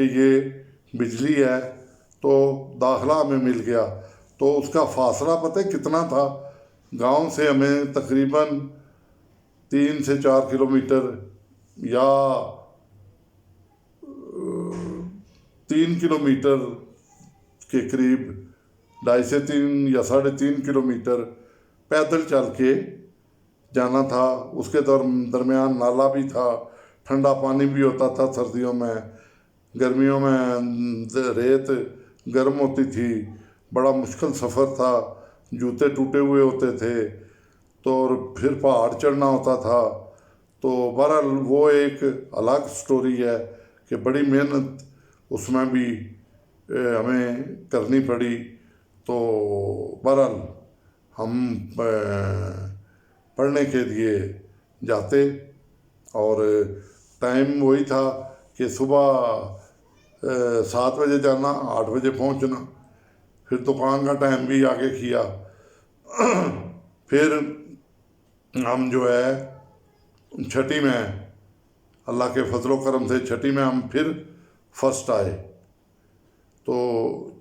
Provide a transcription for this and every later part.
کہ یہ بجلی ہے، تو داخلہ ہمیں مل گیا۔ تو اس کا فاصلہ پتہ ہے کتنا تھا؟ گاؤں سے ہمیں تقریباً 3 سے 4 کلومیٹر یا 3 کلومیٹر کے قریب، 2.5 سے 3 یا 3.5 کلومیٹر پیدل چل کے جانا تھا۔ اس کے درمیان نالا بھی تھا، ٹھنڈا پانی بھی ہوتا تھا سردیوں میں، گرمیوں میں ریت گرم ہوتی تھی، بڑا مشکل سفر تھا، جوتے ٹوٹے ہوئے ہوتے تھے، تو پھر پہاڑ چڑھنا ہوتا تھا۔ تو بہرحال وہ ایک الگ سٹوری ہے کہ بڑی محنت اس میں بھی ہمیں کرنی پڑی۔ تو بہرحال ہم پڑھنے کے لیے جاتے، اور ٹائم وہی تھا کہ صبح 7 بجے جانا، 8 بجے پہنچنا، پھر دکان کا ٹائم بھی آگے کیا۔ پھر ہم جو ہے چھٹی میں اللہ کے فضل و کرم سے چھٹی میں ہم پھر فرسٹ آئے۔ تو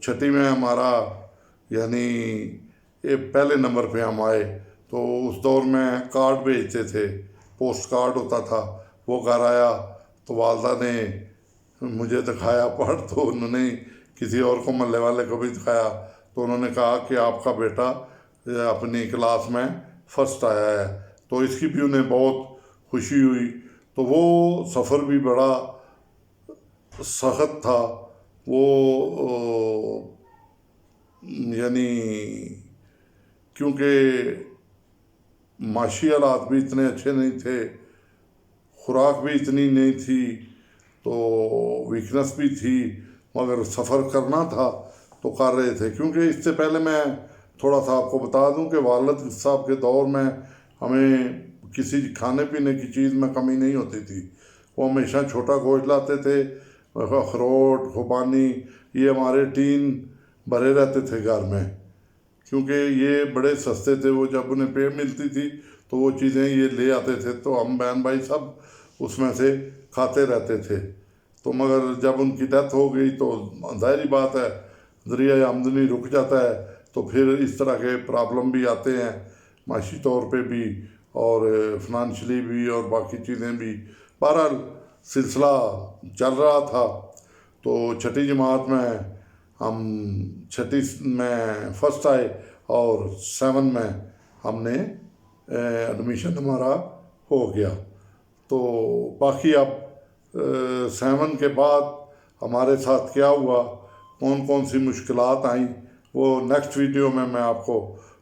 چھٹی میں ہمارا یعنی پہلے نمبر پہ ہم آئے۔ تو اس دور میں کارڈ بھیجتے تھے، پوسٹ کارڈ ہوتا تھا، وہ گھر آیا تو والدہ نے مجھے دکھایا پڑھ، تو انہوں نے کسی اور کو، محلے والے کو بھی دکھایا، تو انہوں نے کہا کہ آپ کا بیٹا اپنی کلاس میں فرسٹ آیا ہے۔ تو اس کی بھی انہیں بہت خوشی ہوئی۔ تو وہ سفر بھی بڑا سخت تھا، وہ یعنی کیونکہ معاشی حالات بھی اتنے اچھے نہیں تھے، خوراک بھی اتنی نہیں تھی، تو ویکنس بھی تھی، مگر سفر کرنا تھا تو کر رہے تھے۔ کیونکہ اس سے پہلے میں تھوڑا سا آپ کو بتا دوں کہ والد صاحب کے دور میں ہمیں کسی کھانے پینے کی چیز میں کمی نہیں ہوتی تھی۔ وہ ہمیشہ چھوٹا گوشت لاتے تھے، اخروٹ، خوبانی، یہ ہمارے ٹین بھرے رہتے تھے گھر میں، کیونکہ یہ بڑے سستے تھے۔ وہ جب انہیں پے ملتی تھی تو وہ چیزیں یہ لے آتے تھے، تو ہم بہن بھائی سب اس میں سے کھاتے رہتے تھے۔ تو مگر جب ان کی ڈیتھ ہو گئی تو ظاہری بات ہے ذریعہ آمدنی رک جاتا ہے، تو پھر اس طرح کے پرابلم بھی آتے ہیں، معاشی طور پہ بھی اور فنانشلی بھی اور باقی چیزیں بھی۔ بہرحال سلسلہ چل رہا تھا۔ تو چھٹی جماعت میں ہم چھٹی میں فرسٹ آئے، اور 7 میں ہم نے ایڈمیشن ہمارا ہو گیا۔ تو باقی اب 7 کے بعد ہمارے ساتھ کیا ہوا، کون کون سی مشکلات آئیں، وہ نیکسٹ ویڈیو میں آپ کو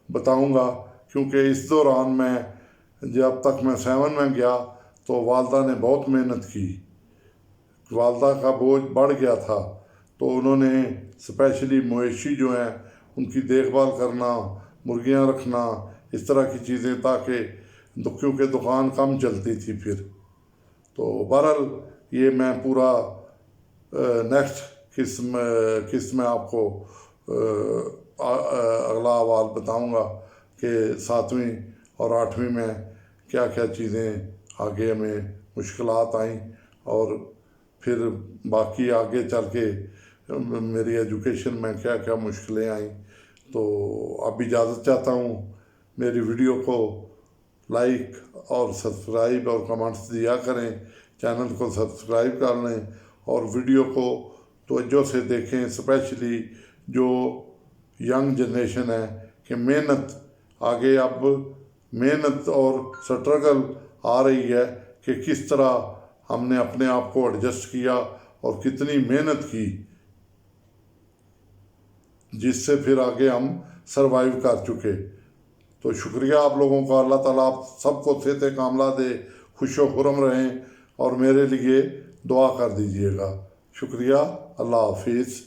بتاؤں گا۔ کیونکہ اس دوران میں جب تک میں 7 میں گیا تو والدہ نے بہت محنت کی، والدہ کا بوجھ بڑھ گیا تھا، تو انہوں نے اسپیشلی مویشی جو ہیں ان کی دیکھ بھال کرنا، مرغیاں رکھنا، اس طرح کی چیزیں، تاکہ کیونکہ دکان کم چلتی تھی پھر۔ تو بہرحال یہ میں پورا نیکسٹ قسط میں آپ کو اگلا احوال بتاؤں گا کہ 7ویں اور 8ویں میں کیا کیا چیزیں آگے ہمیں مشکلات آئیں، اور پھر باقی آگے چل کے میری ایجوکیشن میں کیا کیا مشکلیں آئیں۔ تو اب اجازت چاہتا ہوں، میری ویڈیو کو لائک اور سبسکرائب اور کمنٹس دیا کریں، چینل کو سبسکرائب کر لیں، اور ویڈیو کو توجہ سے دیکھیں، اسپیشلی جو ینگ جنریشن ہے، کہ محنت آگے اب محنت اور سٹرگل آ رہی ہے کہ کس طرح ہم نے اپنے آپ کو ایڈجسٹ کیا اور کتنی محنت کی، جس سے پھر آگے ہم سروائیو کر چکے۔ تو شکریہ آپ لوگوں کا، اللہ تعالیٰ آپ سب کو صحت کاملہ دے، خوش و خرم رہیں، اور میرے لیے دعا کر دیجیے گا۔ شکریہ، اللہ حافظ۔